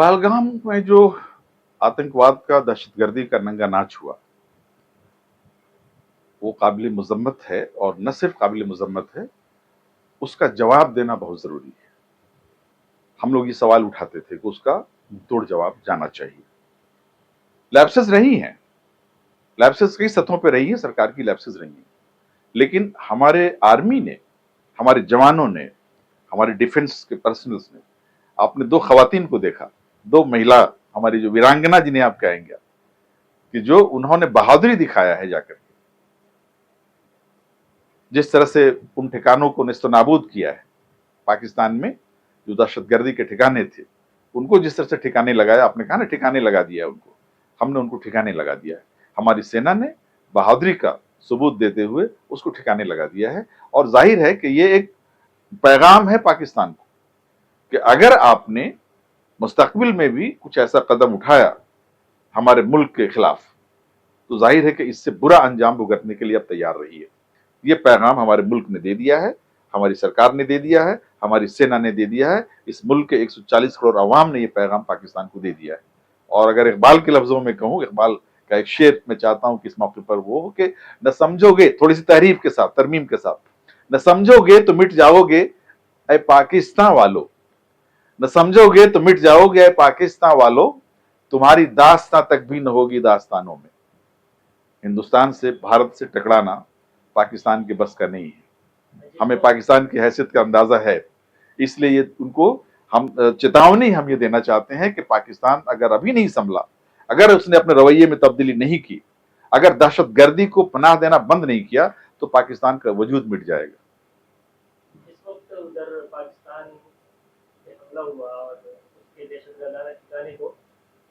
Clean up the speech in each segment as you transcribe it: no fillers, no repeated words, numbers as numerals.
पहलगाम में जो आतंकवाद का, दहशतगर्दी का नंगा नाच हुआ, वो काबिल मजम्मत है, और न सिर्फ काबिल मजम्मत है, उसका जवाब देना बहुत जरूरी है। हम लोग ये सवाल उठाते थे कि उसका तोड़ जवाब जाना चाहिए। लैप्सेस रही हैं, लैप्सेस कई सतहों पे रही है, सरकार की लैप्सेस रही हैं, लेकिन हमारे आर्मी ने, हमारे जवानों ने, हमारे डिफेंस के पर्सनल्स ने, आपने दो खवातीन को देखा, दो महिला, हमारी जो वीरांगना जिन्हें आप कहेंगे, कि जो उन्होंने बहादुरी दिखाया है जाकर के, जिस तरह से उन ठिकानों को नेस्तनाबूद किया है। पाकिस्तान में जो दहशतगर्दी के ठिकाने थे, उनको जिस तरह से ठिकाने लगाया, आपने कहा ना ठिकाने लगा दिया उनको, हमने उनको ठिकाने लगा दिया है। हमारी सेना ने बहादुरी का सबूत देते हुए उसको ठिकाने लगा दिया है। और जाहिर है कि ये एक पैगाम है पाकिस्तान को कि अगर आपने मुस्तकबिल में भी कुछ ऐसा कदम उठाया हमारे मुल्क के खिलाफ, तो जाहिर है कि इससे बुरा अंजाम भुगतने के लिए अब तैयार रहिए। ये पैगाम हमारे मुल्क ने दे दिया है, हमारी सरकार ने दे दिया है, हमारी सेना ने दे दिया है, इस मुल्क के 140 करोड़ अवाम ने ये पैगाम पाकिस्तान को दे दिया है। और अगर इकबाल के लफ्जों में कहूँ, इकबाल का एक शेर मैं चाहता हूं कि इस मौके पर वो हो कि न समझोगे, थोड़ी सी तहरीफ के साथ, तरमीम के साथ, न समझोगे तो मिट जाओगे ऐ पाकिस्तान वालों, न समझोगे तो मिट जाओगे ऐ पाकिस्तान वालों, तुम्हारी दास्तां तक भी न होगी दास्तानों में। हिंदुस्तान से, भारत से टकराना पाकिस्तान के बस का नहीं है। हमें पाकिस्तान की हैसियत का अंदाजा है, इसलिए ये उनको हम चेतावनी हम ये देना चाहते हैं कि पाकिस्तान अगर अभी नहीं संभला, अगर उसने अपने रवैये में तब्दीली नहीं की, अगर दहशतगर्दी को पनाह देना बंद नहीं किया, तो पाकिस्तान का वजूद मिट जाएगा। इस वक्त उधर पाकिस्तान में हमला हुआ और उसके दहशतगर्दाना ठिकाने को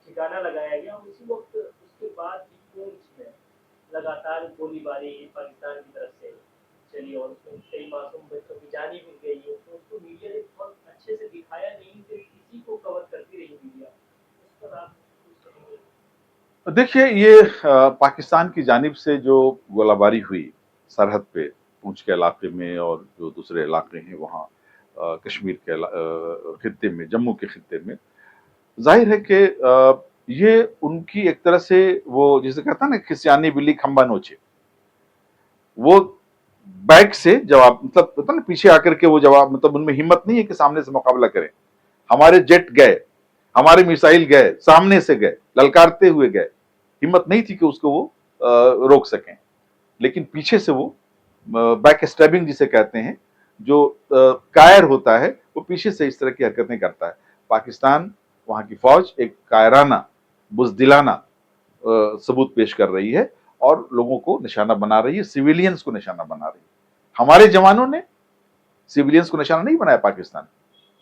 ठिकाना लगाया गया, और उसी वक्त उसके बाद पूंछ में लगातार गोलीबारी पाकिस्तान की तरफ से चली और उसमें कई मासूम बच्चों की जान भी गई है। तो उसको मीडिया ने बहुत अच्छे से दिखाया नहीं, सिर्फ इसी को कवर करती रही मीडिया। उस पर आप कुछ कहेंगे? देखिए, ये पाकिस्तान की जानिब से जो गोलाबारी हुई सरहद पे, पूंछ के इलाके में और जो दूसरे इलाके हैं वहाँ कश्मीर के खित्ते में, जम्मू के खित्ते में, जाहिर है कि ये उनकी एक तरह से, वो जिसे कहता है ना, खिसियानी बिल्ली खंबा नोचे, वो बैक से जवाब, मतलब पता ना, पीछे आकर के वो जवाब, मतलब उनमें हिम्मत नहीं है कि सामने से मुकाबला करें। हमारे जेट गए, हमारे मिसाइल गए, सामने से गए, ललकारते हुए गए, हिम्मत नहीं थी कि उसको वो रोक सकें। लेकिन पीछे से वो बैक स्टैबिंग जिसे कहते हैं, जो कायर होता है, वो पीछे से इस तरह की हरकतें करता है। पाकिस्तान, वहां की फौज एक कायराना, बुजदिलाना सबूत पेश कर रही है और लोगों को निशाना बना रही है, सिविलियंस को निशाना बना रही है। हमारे जवानों ने सिविलियंस को निशाना नहीं बनाया पाकिस्तान,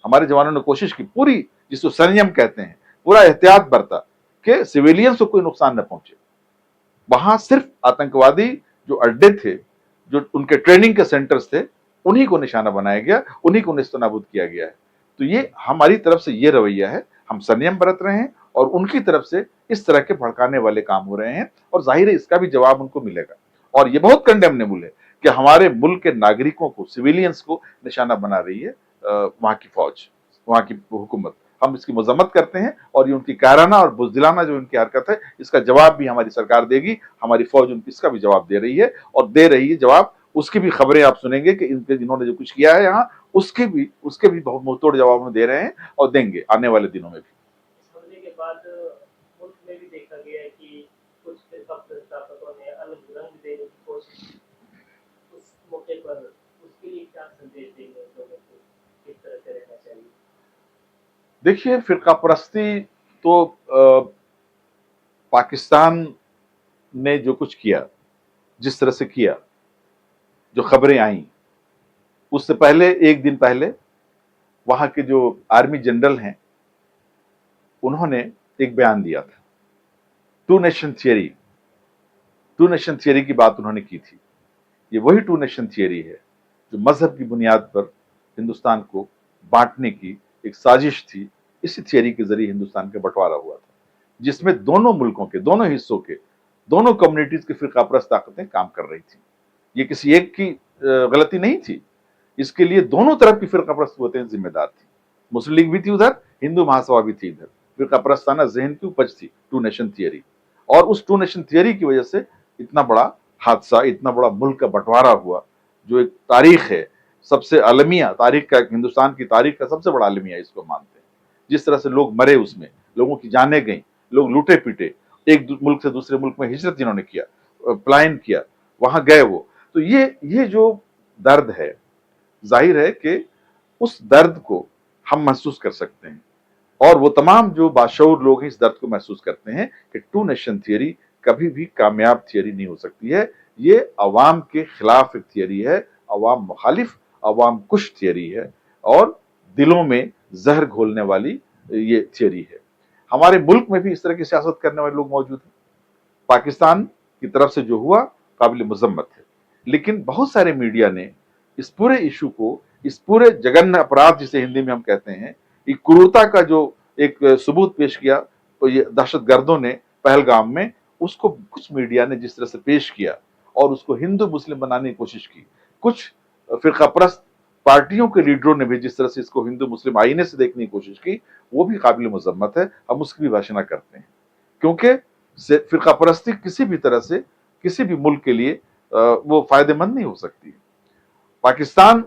हमारे जवानों ने कोशिश की पूरी, जिसको संयम कहते हैं, पूरा एहतियात बरता कि सिविलियंस को कोई नुकसान न पहुंचे। वहां सिर्फ आतंकवादी जो अड्डे थे, जो उनके ट्रेनिंग के सेंटर्स थे, उन्हीं को निशाना बनाया गया, उन्हीं को नेस्तनाबूद किया गया है। तो ये हमारी तरफ से ये रवैया है, हम संयम बरत रहे हैं और उनकी तरफ से इस तरह के भड़काने वाले काम हो रहे हैं, और जाहिर है इसका भी जवाब उनको मिलेगा। और ये बहुत कंडेमनेबल है कि हमारे मुल्क के नागरिकों को, सिविलियंस को निशाना बना रही है वहां की फौज, वहां की हुकूमत। हम इसकी मजम्मत करते हैं, और ये उनकी कायराना और बुजदिलाना जो इनकी हरकत है, इसका जवाब भी हमारी सरकार देगी। हमारी फौज उनकी इसका भी जवाब दे रही है, और दे रही है जवाब। उसकी भी खबरें आप सुनेंगे कि इनके, जिन्होंने जो कुछ किया है यहाँ, उसके भी बहुत मुंहतोड़ जवाब में दे रहे हैं और देंगे आने वाले दिनों में भी। इस हमले के बाद मुल्क में भी देखा गया है कि कुछ फिरका ताकतों ने अलग रंग देने की कोशिश की। उस मौके पर उसके लिए क्या संदेश देंगे लोगों को, किस तरह से रहना चाहिए? देखिए, फिरका परस्ती तो पाकिस्तान ने जो कुछ किया, जिस तरह से किया, जो खबरें आई, उससे पहले, एक दिन पहले, वहां के जो आर्मी जनरल हैं, उन्होंने एक बयान दिया था, two nation theory. Two nation theory की बात उन्होंने की थी। ये वही टू नेशन थियरी है जो मजहब की बुनियाद पर हिंदुस्तान को बांटने की एक साजिश थी। इसी थियरी के जरिए हिंदुस्तान का बंटवारा हुआ था, जिसमें दोनों मुल्कों के, दोनों हिस्सों के, दोनों कम्युनिटीज की फिरकापरस्त ताकतें काम कर रही थी। ये किसी एक की गलती नहीं थी, इसके लिए दोनों तरफ की फिरकापरस्त कुव्वतें जिम्मेदार थी। मुस्लिम लीग भी थी उधर, हिंदू महासभा भी थी इधर। फिरका परस्ताना जहन की उपज थी, टू नेशन थियरी। और उस टू नेशन थियरी की वजह से इतना बड़ा हादसा, इतना बड़ा मुल्क का बंटवारा हुआ, जो एक तारीख है, सबसे अलमिया तारीख का, हिंदुस्तान की तारीख का सबसे बड़ा अलमिया इसको मानते हैं। जिस तरह से लोग मरे उसमें, लोगों की जानें गई, लोग लूटे पीटे, एक मुल्क से दूसरे मुल्क में हिजरत जिन्होंने किया, पलायन किया, वहां गए वो। तो ये जो दर्द है, जाहिर है कि उस दर्द को हम महसूस कर सकते हैं, और वो तमाम जो बाशऊर लोग हैं इस दर्द को महसूस करते हैं कि टू नेशन थियरी कभी भी कामयाब थियरी नहीं हो सकती है। ये अवाम के खिलाफ एक थियरी है, अवाम मुखालिफ, अवाम कुश थियरी है, और दिलों में जहर घोलने वाली ये थियरी है। हमारे मुल्क में भी इस तरह की सियासत करने वाले लोग मौजूद हैं। पाकिस्तान की तरफ से जो हुआ काबिल मुजम्मत है, लेकिन बहुत सारे मीडिया ने इस पूरे इशू को, इस पूरे जघन्य अपराध जिसे हिंदी में हम कहते हैं, एक क्रूरता का जो एक सबूत पेश किया, तो ये दहशतगर्दों ने पहलगाम में, उसको कुछ मीडिया ने जिस तरह से पेश किया और उसको हिंदू मुस्लिम बनाने की कोशिश की, कुछ फिरका परस्त पार्टियों के लीडरों ने भी जिस तरह से इसको हिंदू मुस्लिम आईने से देखने की कोशिश की, वो भी काबिल मुजम्मत है। हम उसकी भी भाषणा करते हैं, क्योंकि फिरका परस्ती किसी भी तरह से किसी भी मुल्क के लिए वो फायदेमंद नहीं हो सकती। पाकिस्तान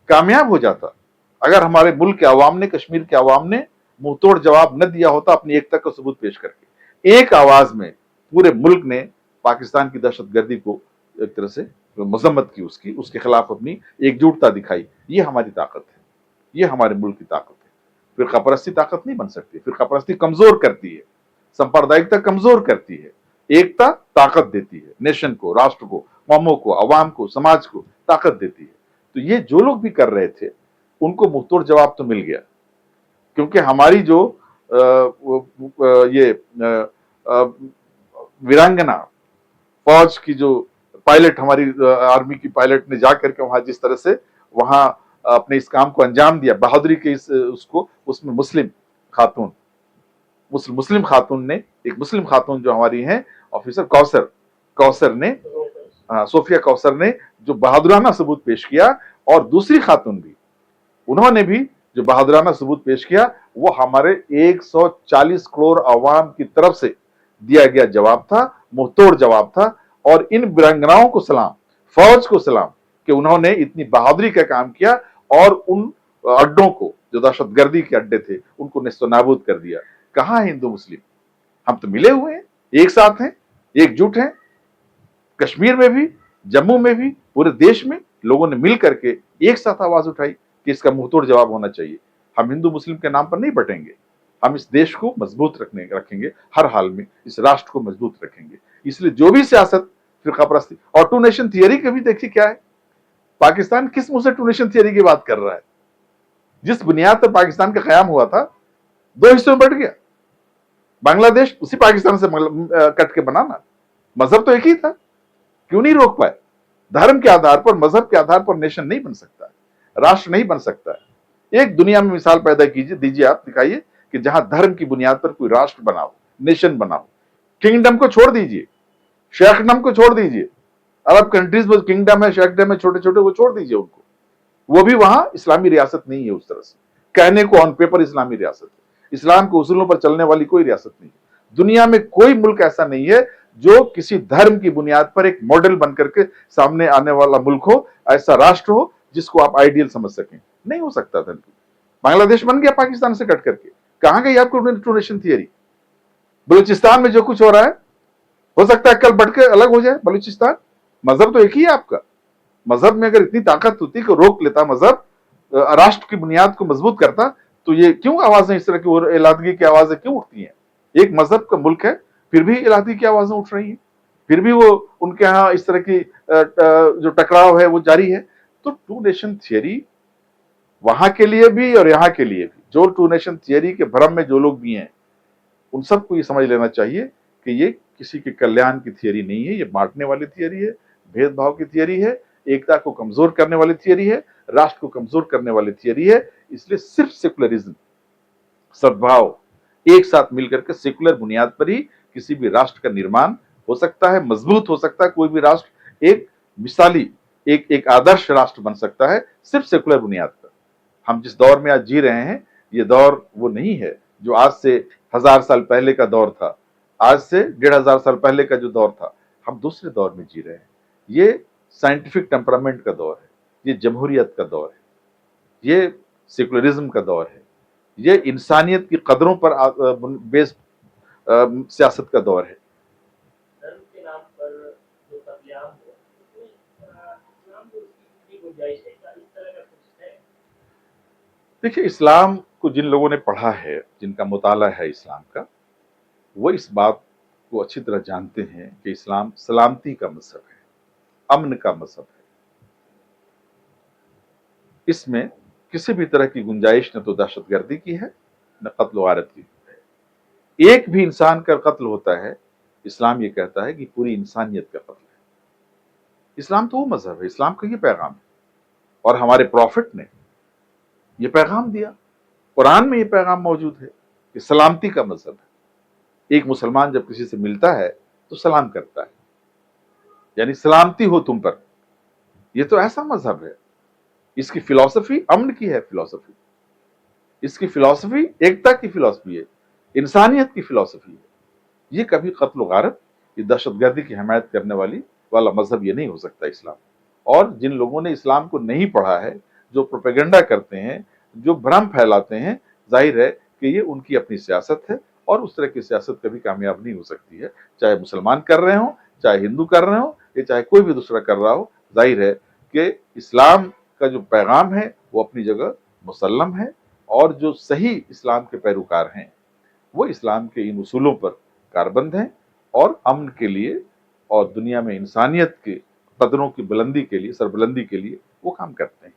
कामयाब हो जाता अगर हमारे मुल्क के अवाम ने, कश्मीर के अवाम ने मुंह तोड़ जवाब न दिया होता अपनी एकता का सबूत पेश करके। एक आवाज में पूरे मुल्क ने पाकिस्तान की दहशतगर्दी को एक तरह से मजम्मत की, उसके खिलाफ अपनी एकजुटता दिखाई। ये हमारी ताकत है, ये हमारे मुल्क की ताकत है। फिरका परस्ती ताकत नहीं बन सकती। फिरका परस्ती कमजोर करती है, सांप्रदायिकता कमजोर करती है, एकता ताकत देती है, नेशन को, राष्ट्र को, कौमों को, अवाम को, समाज को ताकत देती है। तो ये जो लोग भी कर रहे थे उनको मुंहतोड़ जवाब तो मिल गया, क्योंकि हमारी जो वीरांगना फौज की जो पायलट, हमारी आर्मी की पायलट ने जाकर के वहां जिस तरह से वहां अपने इस काम को अंजाम दिया, बहादुरी के उसको, उसमें मुस्लिम खातून ने, एक मुस्लिम खातून जो हमारी हैं ऑफिसर कौसर ने, सोफिया कौसर ने जो बहादुराना सबूत पेश किया, और दूसरी खातून भी, उन्होंने भी जो बहादुराना सबूत पेश किया, वो हमारे 140 करोड़ अवाम की तरफ से दिया गया जवाब था, मुंहतोड़ जवाब था। और इन वीरांगनाओं को सलाम, फौज को सलाम कि उन्होंने इतनी बहादुरी का काम किया और उन अड्डों को, जो दहशतगर्दी के अड्डे थे, उनको नेस्तनाबूद कर दिया। कहां है हिंदू मुस्लिम? हम तो मिले हुए हैं, एक साथ हैं, एकजुट हैं। कश्मीर में भी, जम्मू में भी, पूरे देश में लोगों ने मिल करके एक साथ आवाज उठाई कि इसका मुंहतोड़ जवाब होना चाहिए। हम हिंदू मुस्लिम के नाम पर नहीं बटेंगे, हम इस देश को मजबूत रखेंगे, हर हाल में इस राष्ट्र को मजबूत रखेंगे। इसलिए जो भी सियासत फिरका परस्ती और टू नेशन थियरी के भी देखिए क्या है, पाकिस्तान किस मुंह से टू नेशन थियरी की बात कर रहा है? जिस बुनियाद पर पाकिस्तान का कयाम हुआ था, दो हिस्सों में बट गया। बांग्लादेश उसी पाकिस्तान से कट के बनाना, मजहब तो एक ही था, क्यों नहीं रोक पाए? धर्म के आधार पर, मजहब के आधार पर नेशन नहीं बन सकता, राष्ट्र नहीं बन सकता। एक दुनिया में मिसाल पैदा कीजिए, दीजिए, आप दिखाइए कि जहां धर्म की बुनियाद पर कोई राष्ट्र बनाओ, नेशन बनाओ। किंगडम को छोड़ दीजिए, शेखडम को छोड़ दीजिए, अरब कंट्रीज में किंगडम है, शेखडम है, छोटे छोटे, वो छोड़ दीजिए उनको, वो भी वहां इस्लामी रियासत नहीं है उस तरह से। कहने को ऑन पेपर इस्लामी रियासत है, इस्लाम के उसूलों पर चलने वाली कोई रियासत नहीं है। दुनिया में कोई मुल्क ऐसा नहीं है जो किसी धर्म की बुनियाद पर एक मॉडल बनकर के सामने आने वाला मुल्क हो, ऐसा राष्ट्र हो जिसको आप आइडियल समझ सकें। नहीं हो सकता था। बांग्लादेश बन गया पाकिस्तान से कट करके, कहां गई आपको टू नेशन थियरी? बलूचिस्तान में जो कुछ हो रहा है, हो सकता है कल बढ़ के अलग हो जाए बलूचिस्तान। मजहब तो एक ही है आपका। मजहब में अगर इतनी ताकत होती कि रोक लेता मजहब, राष्ट्र की बुनियाद को मजबूत करता, तो ये क्यों आवाजें इस तरह की इलादगी की आवाजें क्यों उठती हैं? एक मजहब का मुल्क है, फिर भी इलादगी की आवाजें उठ रही हैं, फिर भी वो उनके यहाँ इस तरह की जो टकराव है वो जारी है। तो टू नेशन थियरी वहां के लिए भी और यहाँ के लिए भी, जो टू नेशन थियरी के भ्रम में जो लोग भी हैं, उन सबको ये समझ लेना चाहिए कि ये किसी के कल्याण की थियरी नहीं है, ये बांटने वाली थियरी है, भेदभाव की थियरी है, एकता को कमजोर करने वाली थियरी है, राष्ट्र को कमजोर करने वाली थियरी है। इसलिए सिर्फ सेकुलरिज्म, सद्भाव, एक साथ मिलकर के सेकुलर बुनियाद पर ही किसी भी राष्ट्र का निर्माण हो सकता है, मजबूत हो सकता है। कोई भी राष्ट्र एक मिसाली, एक आदर्श राष्ट्र बन सकता है सिर्फ सेकुलर बुनियाद पर। हम जिस दौर में आज जी रहे हैं, ये दौर वो नहीं है जो आज से 1000 साल पहले का दौर था, आज से 1500 साल पहले का जो दौर था, हम दूसरे दौर में जी रहे हैं। ये साइंटिफिक टेम्परामेंट का दौर है, ये जमहूरियत का दौर है, ये सेकुलरिज्म का दौर है, ये इंसानियत की कदरों पर बेस्ड सियासत का दौर है। धर्म के नाम पर जो कत्लेआम हुआ, उसमें इस्लाम को उसकी पूरी गुंजाइश है क्या? इस तरह का कुछ है? देखिए, इस्लाम को जिन लोगों ने पढ़ा है, जिनका मुताला है इस्लाम का, वो इस बात को अच्छी तरह जानते हैं कि इस्लाम सलामती का मजहब है, अमन का मजहब है। इसमें किसी भी तरह की गुंजाइश न तो दहशतगर्दी की है, न कत्ल वारत की है। एक भी इंसान का कत्ल होता है, इस्लाम ये कहता है कि पूरी इंसानियत का कत्ल है। इस्लाम तो वो मजहब है, इस्लाम का ये पैगाम है, और हमारे प्रॉफिट ने ये पैगाम दिया। कुरान में ये पैगाम मौजूद है कि सलामती का मजहब है। एक मुसलमान जब किसी से मिलता है तो सलाम करता है, यानी सलामती हो तुम पर। ये तो ऐसा मजहब है, इसकी फिलॉसफी अमन की है, फिलॉसफी इसकी फिलॉसफी एकता की फिलॉसफी है, इंसानियत की फिलॉसफी है। ये कभी कत्ल गारत, ये दहशतगर्दी की हमायत करने वाला मजहब ये नहीं हो सकता इस्लाम। और जिन लोगों ने इस्लाम को नहीं पढ़ा है, जो प्रोपेगेंडा करते हैं, जो भ्रम फैलाते हैं, जाहिर है कि ये उनकी अपनी सियासत है, और उस तरह की सियासत कभी कामयाब नहीं हो सकती है। चाहे मुसलमान कर रहे हो, चाहे हिंदू कर रहे हो, या चाहे कोई भी दूसरा कर रहा हो, जाहिर है कि इस्लाम का जो पैगाम है वो अपनी जगह मुसल्लम है, और जो सही इस्लाम के पैरोकार हैं वो इस्लाम के इन उसूलों पर कारबंद हैं, और अमन के लिए और दुनिया में इंसानियत के कदरों की बुलंदी के लिए, सरबुलंदी के लिए वो काम करते हैं।